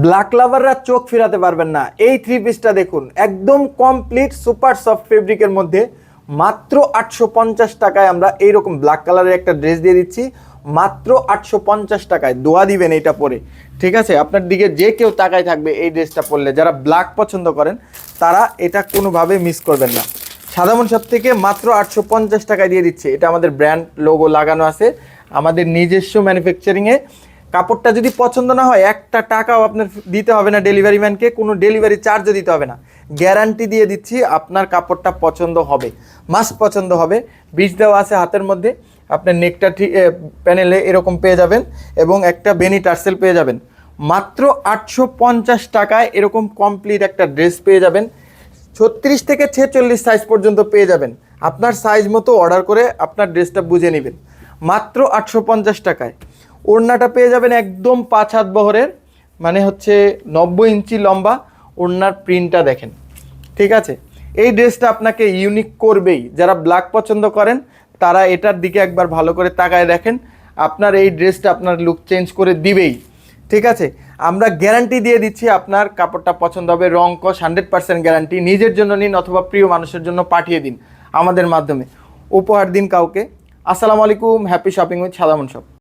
Black লাভাররা চোখ ফেরাতে পারবেন না। এই থ্রি পিসটা দেখুন, একদম কমপ্লিট সুপার সফট ফেব্রিকের মধ্যে মাত্র 850 টাকায় আমরা এইরকম ব্ল্যাক কালারের একটা ড্রেস দিয়ে দিচ্ছি। মাত্র 850 টাকায় দোয়া দিবেন এটা পরে, ঠিক আছে? আপনার দিকে যে কেউ তাকায় থাকবে এই ড্রেসটা পরলে। যারা ব্ল্যাক পছন্দ করেন তারা এটা কোনোভাবে মিস করবেন না। সাধারণ সব থেকে মাত্র 850 টাকায় দিয়ে দিচ্ছে। এটা আমাদের ব্র্যান্ড লোগো লাগানো আছে, আমাদের নিজস্ব ম্যানুফ্যাকচারিংয়ে। কাপড়টা যদি পছন্দ না হয় একটা টাকাও আপনার দিতে হবে না ডেলিভারি ম্যানকে, কোনো ডেলিভারি চার্জও দিতে হবে না। গ্যারান্টি দিয়ে দিচ্ছি আপনার কাপড়টা পছন্দ হবে, মাস্ট পছন্দ হবে। বীজ দেওয়া আছে হাতের মধ্যে, আপনার নেকটা ঠিক প্যানেলে এরকম পেয়ে যাবেন এবং একটা বেনি টার্সেল পেয়ে যাবেন। মাত্র 850 টাকায় এরকম কমপ্লিট একটা ড্রেস পেয়ে যাবেন। 36 থেকে 46 সাইজ পর্যন্ত পেয়ে যাবেন। আপনার সাইজ মতো অর্ডার করে আপনার ড্রেসটা বুঝে নেবেন মাত্র 850 টাকায়। ওড়নাটা পেয়ে যাবেন একদম 5 হাত বহরের, মানে হচ্ছে 90 ইঞ্চি লম্বা। ওড়নার প্রিন্টটা দেখেন, ঠিক আছে? এই ড্রেসটা আপনাকে ইউনিক করবেই। যারা ব্ল্যাক পছন্দ করেন তারা এটার দিকে একবার ভালো করে তাকায় দেখেন, আপনার এই ড্রেসটা আপনার লুক চেঞ্জ করে দিবেই, ঠিক আছে? আমরা গ্যারান্টি দিয়ে দিচ্ছি আপনার কাপড়টা পছন্দ হবে। রং কস 100% গ্যারান্টি। নিজের জন্য নিন অথবা প্রিয় মানুষের জন্য পাঠিয়ে দিন আমাদের মাধ্যমে, উপহার দিন কাউকে। আসসালামু আলাইকুম, হ্যাপি শপিং উইথ সাদামন শপ।